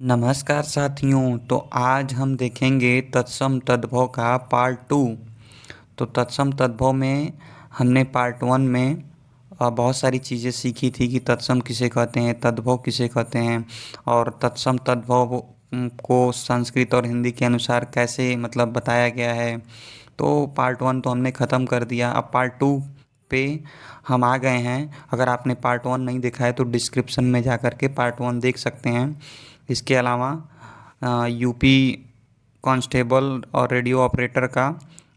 नमस्कार साथियों। तो आज हम देखेंगे तत्सम तद्भव का पार्ट 2। तो तत्सम तद्भव में हमने पार्ट 1 में बहुत सारी चीज़ें सीखी थी कि तत्सम किसे कहते हैं, तद्भव किसे कहते हैं और तत्सम तद्भव को संस्कृत और हिंदी के अनुसार कैसे बताया गया है। तो पार्ट 1 तो हमने ख़त्म कर दिया। अब पार्ट 2 पे हम आ गए हैं। अगर आपने पार्ट 1 नहीं देखा है तो डिस्क्रिप्शन में जा कर के पार्ट 1 देख सकते हैं। इसके अलावा यूपी कांस्टेबल और रेडियो ऑपरेटर का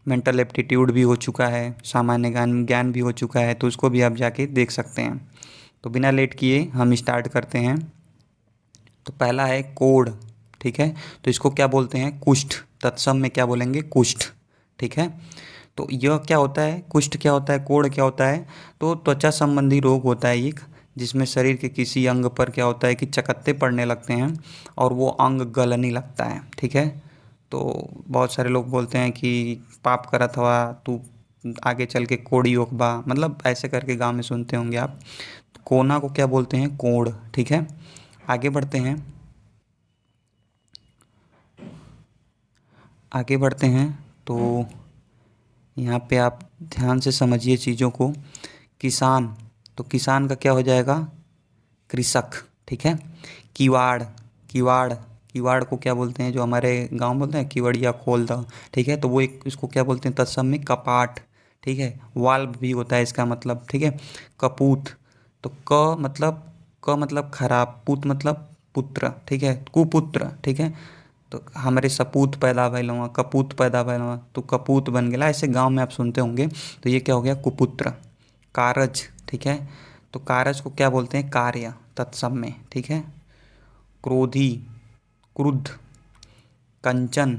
मेंटल एप्टीट्यूड भी हो चुका है, सामान्य ज्ञान ज्ञान भी हो चुका है, तो उसको भी आप जाके देख सकते हैं। तो बिना लेट किए हम स्टार्ट करते हैं। तो पहला है कोढ़। ठीक है, तो इसको क्या बोलते हैं? कुष्ठ। तत्सम में क्या बोलेंगे? कुष्ठ। ठीक है, तो यह क्या होता है? कुष्ठ क्या होता है? कोढ़ क्या होता है? तो त्वचा संबंधी रोग होता है एक, जिसमें शरीर के किसी अंग पर क्या होता है कि चकत्ते पड़ने लगते हैं और वो अंग गलने लगता है। ठीक है, तो बहुत सारे लोग बोलते हैं कि पाप करत हवा तू, आगे चल के कोढ़ी होखबा, ऐसे करके गांव में सुनते होंगे आप। कोना को क्या बोलते हैं? कोढ़। ठीक है, आगे बढ़ते हैं। आगे बढ़ते हैं तो यहाँ पे आप ध्यान से समझिए चीज़ों को। किसान, तो किसान का क्या हो जाएगा? कृषक। ठीक है, किवाड़। किवाड़, किवाड़ को क्या बोलते हैं? जो हमारे गांव बोलते हैं किवड़िया खोल दो। ठीक है, तो वो एक इसको क्या बोलते हैं? तत्सम में कपाट। ठीक है, वाल्व भी होता है इसका मतलब। ठीक है, कपूत, तो क मतलब खराब, पुत मतलब पुत्र। ठीक है, कुपुत्र। ठीक है, तो हमारे सपूत पैदा भइल हुआ, कपूत पैदा भइल हुआ, तो कपूत बन गया। ऐसे गांव में आप सुनते होंगे। तो ये क्या हो गया? कुपुत्र। कारज। ठीक है, तो कारज को क्या बोलते हैं? कार्य, तत्सम में। ठीक है, क्रोधी, क्रुद्ध। कंचन,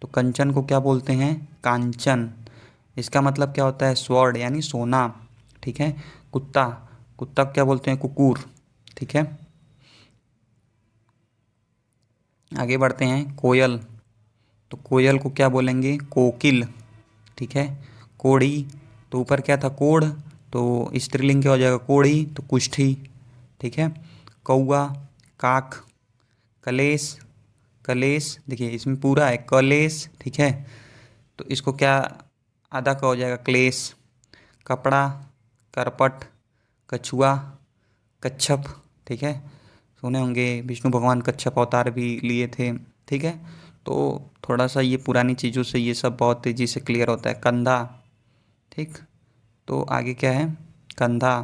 तो कंचन को क्या बोलते हैं? कांचन। इसका मतलब क्या होता है? स्वर्ण यानी सोना। ठीक है, कुत्ता, कुत्ता को क्या बोलते हैं? कुकुर। ठीक है, आगे बढ़ते हैं। कोयल, तो कोयल को क्या बोलेंगे? कोकिल। ठीक है, कोढ़ी, तो ऊपर क्या था? कोढ़, तो स्त्रीलिंग क्या हो जाएगा? कोढ़ी, तो कुष्ठी। ठीक है, कौआ, काक। कलेश, कलेश देखिए इसमें पूरा है कलेश। ठीक है, तो इसको क्या आधा का हो जाएगा? क्लेश। कपड़ा, करपट। कछुआ, कच्छप। ठीक है, सुने होंगे विष्णु भगवान कच्छप अवतार भी लिए थे। ठीक है, तो थोड़ा सा ये पुरानी चीज़ों से ये सब बहुत तेज़ी से क्लियर होता है। कंधा। ठीक, तो आगे क्या है? कंधा,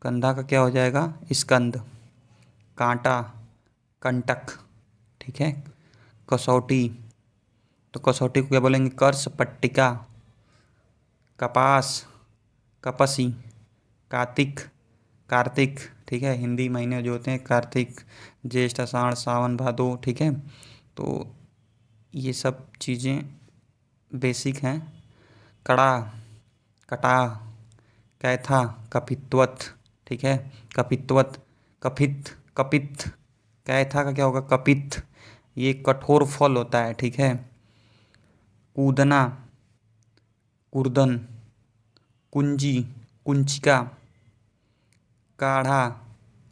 कंधा का क्या हो जाएगा? स्कंद। कांटा, कंटक। ठीक है, कसौटी, तो कसौटी को क्या बोलेंगे? कर्ष पट्टिका। कपास, कपसी। कार्तिक, कार्तिक। ठीक है, हिंदी महीने जो होते हैं कार्तिक, ज्येष्ठ, आषाढ़, सावन, भादो। ठीक है, तो ये सब चीज़ें बेसिक हैं। कड़ा, कटा, कैथा, कपित्वत। ठीक है, कपित्वत, कपित, कपित। कैथा का क्या होगा? कपित। ये कठोर फल होता है। ठीक है, कूदना, कुर्दन। कुंजी, कुंचिका। काढ़ा,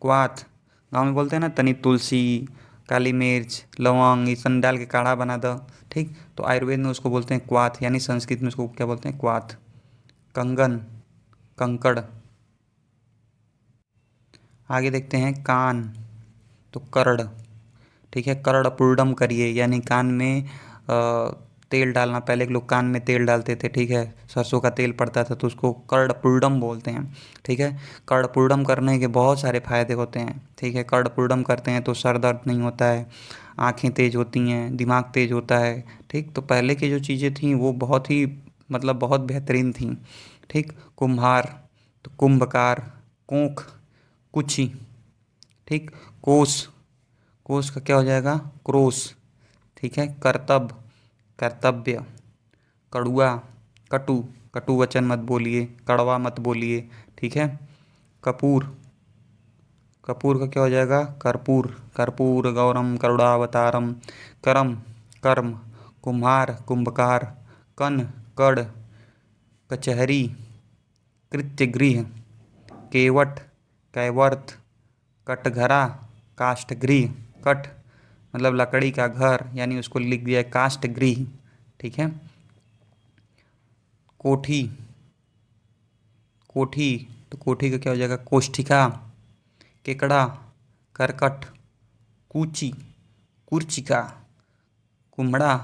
क्वाथ। गाँव में बोलते हैं ना, तनी तुलसी, काली मिर्च, लौंग, ये सब डाल के काढ़ा बना दो। ठीक, तो आयुर्वेद में उसको बोलते हैं क्वाथ, यानी संस्कृत में उसको क्या बोलते हैं? क्वाथ। कंगन, कंकड़। आगे देखते हैं। कान, तो कर्ण। ठीक है, कर्णपुर्डम करिए, यानी कान में तेल डालना। पहले के लोग कान में तेल डालते थे। ठीक है, सरसों का तेल पड़ता था तो उसको कर्णपुर्डम बोलते हैं। ठीक है, कर्णपुर्डम करने के बहुत सारे फायदे होते हैं। ठीक है, कर्णपुर्डम करते हैं तो सर दर्द नहीं होता है, आँखें तेज़ होती हैं, दिमाग तेज़ होता है। ठीक, तो पहले की जो चीज़ें थीं वो बहुत ही बहुत बेहतरीन थीं। ठीक, कुम्हार, तो कुंभकार। कोख, कुची। ठीक, कोस, कोस का क्या हो जाएगा? क्रोस। ठीक है, कर्तव्य, कर्तव्य। कड़ुआ, कटु, कटु वचन मत बोलिए, कड़वा मत बोलिए। ठीक है, कपूर, कपूर का क्या हो जाएगा? कर्पूर, कर्पूर गौरम करुणावतारम। करम, कर्म। कुम्हार, कुंभकार। कन, कड़। कचहरी, कृत्यगृह। केवट, कैवर्त। कटघरा, काष्ठगृह, कठ मतलब लकड़ी का घर, यानी उसको लिख दिया है काष्ठगृह। ठीक है। कोठी, कोठी तो कोठी का क्या हो जाएगा कोष्ठिका। केकड़ा, करकट, कूची, कुर्चिका, कुम्हड़ा,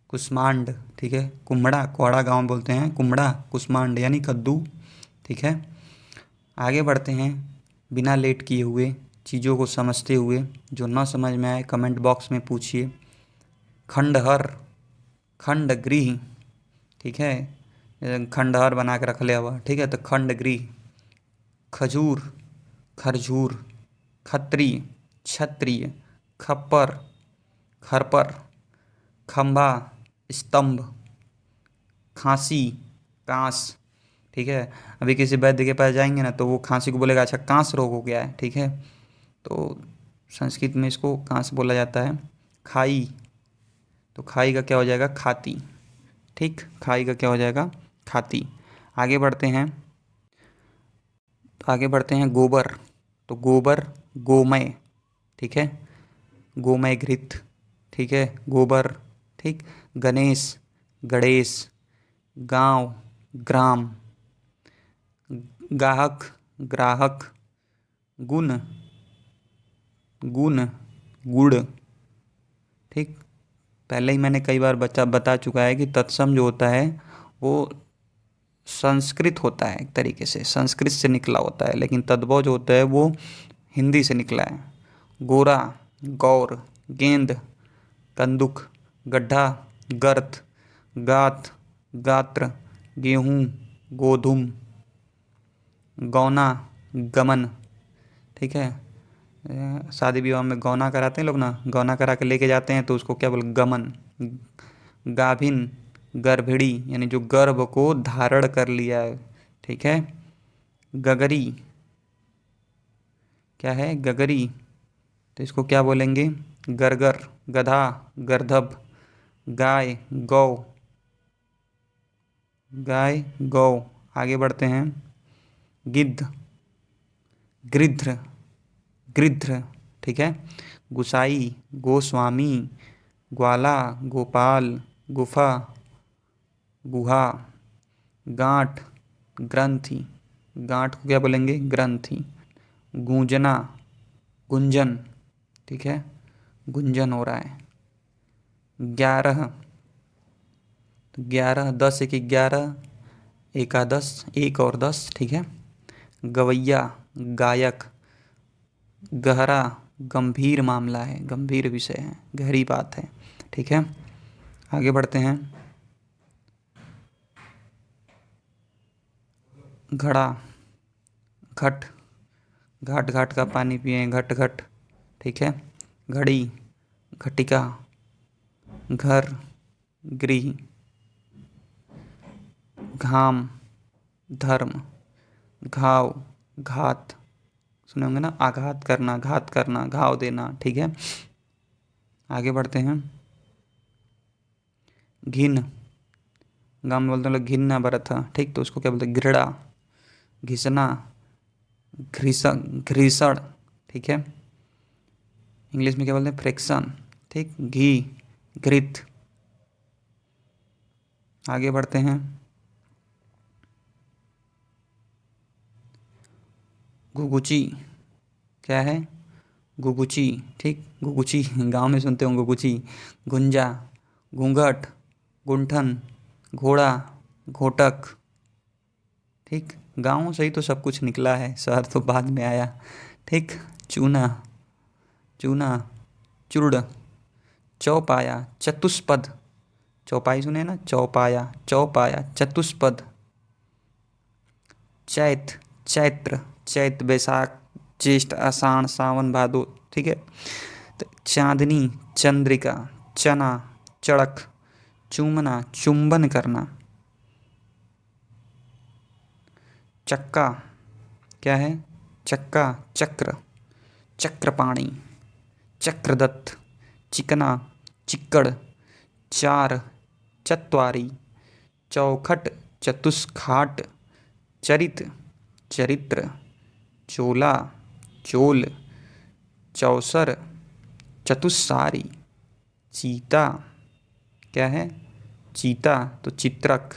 कुष्मांड। ठीक है। कुम्हड़ा, कोहड़ा गांव में बोलते हैं, कुम्हड़ा, कुष्मांड यानी कद्दू। ठीक है। आगे बढ़ते हैं। बिना लेट किए हुए, चीज़ों को समझते हुए, जो ना समझ में आए कमेंट बॉक्स में पूछिए। खंडहर, खंडगृह। ठीक है। खंडहर बना के रख लिया हुआ। ठीक है। तो खंडगृह। खजूर, खरजूर, खत्रिय, क्षत्रिय, खप्पर, खरपर, खंभा, स्तंभ, खांसी, कांस। ठीक है। अभी किसी वैद्य के पास जाएंगे ना तो वो खांसी को बोलेगा अच्छा कांस रोग हो गया है। ठीक है। तो संस्कृत में इसको कांस बोला जाता है। खाई, तो खाई का क्या हो जाएगा खाती। ठीक। खाई का क्या हो जाएगा खाती। आगे बढ़ते हैं। तो आगे बढ़ते हैं गोबर, तो गोबर, गोमय। ठीक है। गोमय घृत। ठीक है। गोबर। ठीक। गणेश, गणेश, गांव, ग्राम, गाहक, ग्राहक, गुण, गुण, गुड़। ठीक। पहले ही मैंने कई बार बता चुका है कि तत्सम जो होता है वो संस्कृत होता है, एक तरीके से संस्कृत से निकला होता है, लेकिन तद्भव जो होता है वो हिंदी से निकला है। गोरा, गौर, गेंद, कंदुक, गड्ढा, गर्त, गात, गात्र, गेहूँ, गोधुम, गौना, गमन। ठीक है। शादी विवाह में गौना कराते हैं लोग ना, गौना करा के लेके जाते हैं तो उसको क्या बोल गमन। गाभिन, गर्भिणी यानी जो गर्भ को धारण कर लिया है। ठीक है। गगरी, क्या है गगरी, तो इसको क्या बोलेंगे गरगर, गधा, गर्दभ, गाय, गौ, गाय, गौ। आगे बढ़ते हैं। गिद्ध, गृध्र, गृध्र। ठीक है। गुसाई, गोस्वामी, ग्वाला, गोपाल, गुफा, गुहा, गांठ, ग्रंथि, गांठ को क्या बोलेंगे ग्रंथि। गूंजना, गुंजन। ठीक है। गुंजन हो रहा है। 11, तो 11, 10 एक 11, एकादश, एक और 10। ठीक है। गवैया, गायक, गहरा, गंभीर मामला है, गंभीर विषय है, गहरी बात है। ठीक है। आगे बढ़ते हैं। घड़ा, घट, घाट घाट का पानी पिए घट घट। ठीक है। घड़ी, घटिका, घर, गृह, घाम, धर्म, घाव, घात। सुने होंगे ना आघात करना, घात करना, घाव देना। ठीक है। आगे बढ़ते हैं। घिन, गाँव में बोलते हैं लोग घिन्ना बरत। ठीक। तो उसको क्या बोलते हैं घृणा, घिसना, घृसण। ठीक है। इंग्लिश में क्या बोलते हैं फ्रिक्शन। ठीक। घी, घृत। आगे बढ़ते हैं। घुघुची, क्या है घुघुची। ठीक। घुघुची गांव में सुनते होंगे घुघुची। गुंजा, घूंघट, गुंठन, घोड़ा, घोटक। ठीक। गाँव से ही तो सब कुछ निकला है, शहर तो बाद में आया। ठीक। चूना, चूना, चूर्ण, चौपाया, चतुष्पद। चौपाई सुने ना चौपाया, चौपाया, चतुष्पद। चैत, चैत्र, चैत बैसाख ज्येष्ठ आषाढ़ सावन भादो। ठीक है। तो चांदनी, चंद्रिका, चना, चड़क, चूमना, चुंबन करना। चक्का, क्या है चक्का, चक्र, चक्रपाणी, चक्रदत्त, चिकना, चिक्कड़, चार, चत्वारी, चौखट, चतुष्खाट, चरित, चरित्र, चोला, चोल, चौसर, चतुस्सारी, चीता, क्या है, चीता। तो चित्रक,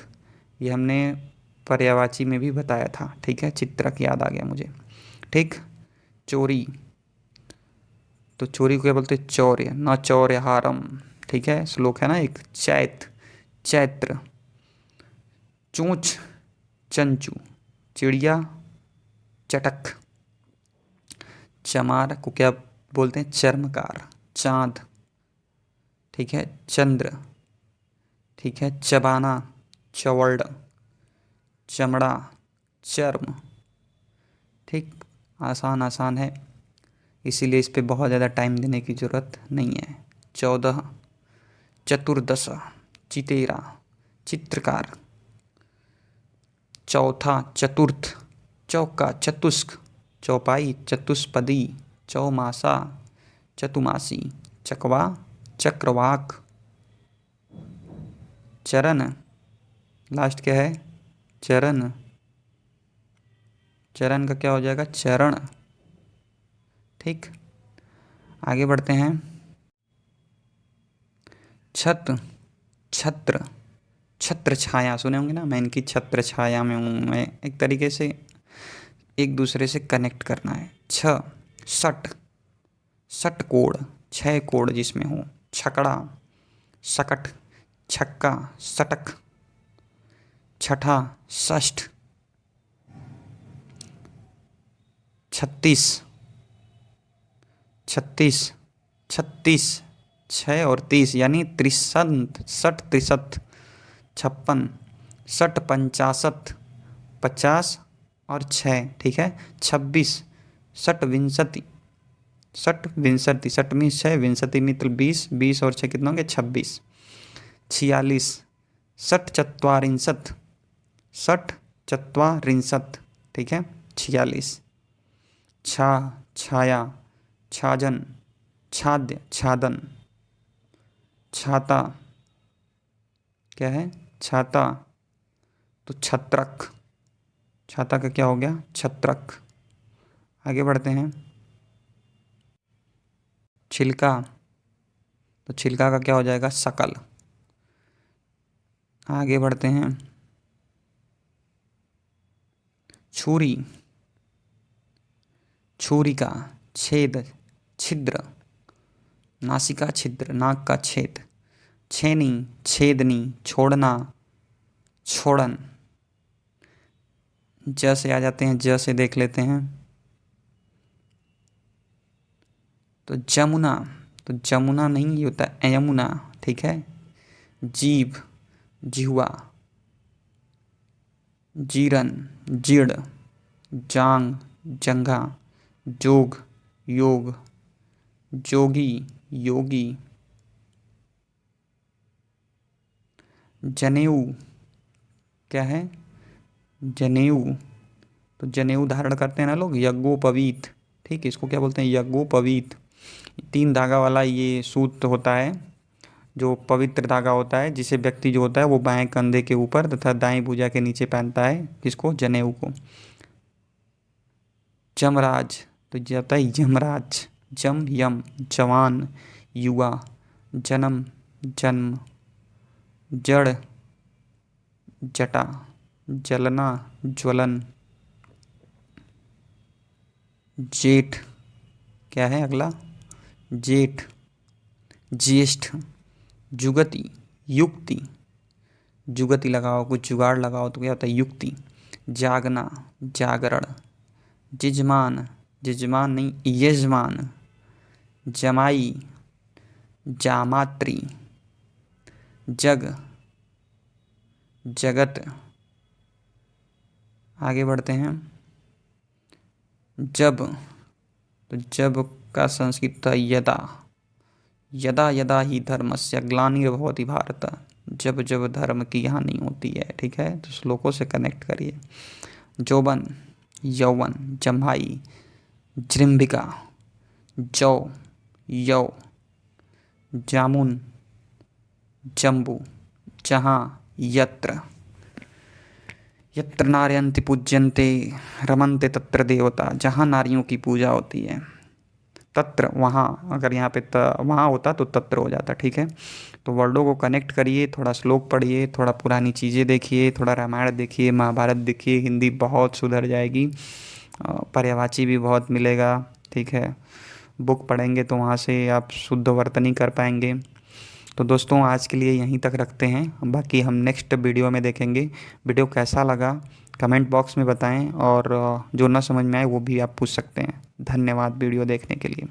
ये हमने पर्यायवाची में भी बताया था, ठीक है, चित्रक याद आ गया मुझे, ठीक। चोरी, तो चोरी को क्या बोलते हैं, चौर्य, न चौर्यहारम, ठीक है, श्लोक है ना एक, चैत्र। चोंच, चंचू, चिड़िया, चटक। चमार को क्या बोलते हैं, चर्मकार, चांद, ठीक है, चंद्र, ठीक है, चबाना, चवड़, चमड़ा, चर्म, ठीक। आसान आसान है, इसीलिए इस पे बहुत ज़्यादा टाइम देने की ज़रूरत नहीं है। 14, चतुर्दश, चितेरा, चित्रकार। चौथा, चतुर्थ, चौका, चतुष्क, चौपाई, चतुष्पदी, चौमासा, चतुमासी, चकवा, चक्रवाक। चरण, लास्ट क्या है, चरण, चरण का क्या हो जाएगा, चरण, ठीक। आगे बढ़ते हैं। छत, छत्र, छत्र छाया, सुने होंगे ना, मैं इनकी छत्र छाया में हूँ, मैं एक तरीके से एक दूसरे से कनेक्ट करना है। सट, सट कोड़, 6 कोड़ जिसमें हो। छकड़ा, सकट, छक्का, सटक। छठा, षष्ठ, 36, 36, 36, 6 और 30 यानी त्रिशत, सठ त्रिशत, 56, सठ पंचाशत, 50 और 6, ठीक है। 26, सठ विंशति, सठ विंशति, सठ में 6, विंशति में 20, 20 और 6 कितना होंगे, 26। 46, सठ चत्वारिंशत, सठ चत्वारिंशत, ठीक है, 46। छाया, छाजन, छाद्य, छादन। छाता, क्या है, छाता, तो छत्रक, छाता का क्या हो गया, छत्रक। आगे बढ़ते हैं। छिलका, तो छिलका का क्या हो जाएगा, शकल। आगे बढ़ते हैं। छुरी, छुरी का, छेद, छिद्र, नासिका छिद्र, नाक का छेद। छेनी, छेदनी, छोड़ना, छोड़न। ज से आ जाते हैं, ज से देख लेते हैं। तो जमुना, तो जमुना नहीं, ये होता है यमुना, ठीक है। जीभ, जिह्वा, जीरन, जीर्ण, जांग, जंघा, जोग, योग, जोगी, योगी। जनेऊ, क्या है, जनेऊ, तो जनेऊ धारण करते हैं ना लोग, यज्ञोपवीत, ठीक है, इसको क्या बोलते हैं, यज्ञोपवीत। 3 धागा वाला ये सूत्र होता है, जो पवित्र धागा होता है, जिसे व्यक्ति जो होता है वो बाएं कंधे के ऊपर तथा दाएं भुजा के नीचे पहनता है, किसको, जनेऊ को। जमराज, तो ये होता है यमराज। जम, यम, जवान, युवा, जन्म, जन्म, जड़, जटा, जलना, ज्वलन। जेठ, क्या है अगला, जेठ, ज्येष्ठ, जुगति, युक्ति, जुगति लगाओ, कुछ जुगाड़ लगाओ तो क्या होता है, युक्ति। जागना, जागरण। जिजमान, जिजमान नहीं, यजमान। जमाई, जामात्री। जग, जगत। आगे बढ़ते हैं। जब, तो जब का संस्कृत था यदा, यदा यदा ही धर्मस्य ग्लानिर्भवति भारत, जब जब धर्म की हानि होती है, ठीक है, तो श्लोकों से कनेक्ट करिए। जोबन, यौवन, जम्भाई, जृंभिका, जौ, यौ, जामुन, जम्बू, जहाँ, यत्र। यत्र नार्यन्ति पूज्यन्ते रमन्ते तत्र देवता, जहाँ नारियों की पूजा होती है। तत्र वहाँ, अगर यहाँ पे वहाँ होता तो तत्र हो जाता, ठीक है। तो वर्डों को कनेक्ट करिए, थोड़ा श्लोक पढ़िए, थोड़ा पुरानी चीज़ें देखिए, थोड़ा रामायण देखिए, महाभारत देखिए, हिंदी बहुत सुधर जाएगी। पर्यायवाची भी बहुत मिलेगा, ठीक है। बुक पढ़ेंगे तो वहाँ से आप शुद्ध वर्तनी कर पाएंगे। तो दोस्तों आज के लिए यहीं तक रखते हैं, बाकी हम नेक्स्ट वीडियो में देखेंगे। वीडियो कैसा लगा कमेंट बॉक्स में बताएं, और जो ना समझ में आए वो भी आप पूछ सकते हैं। धन्यवाद वीडियो देखने के लिए।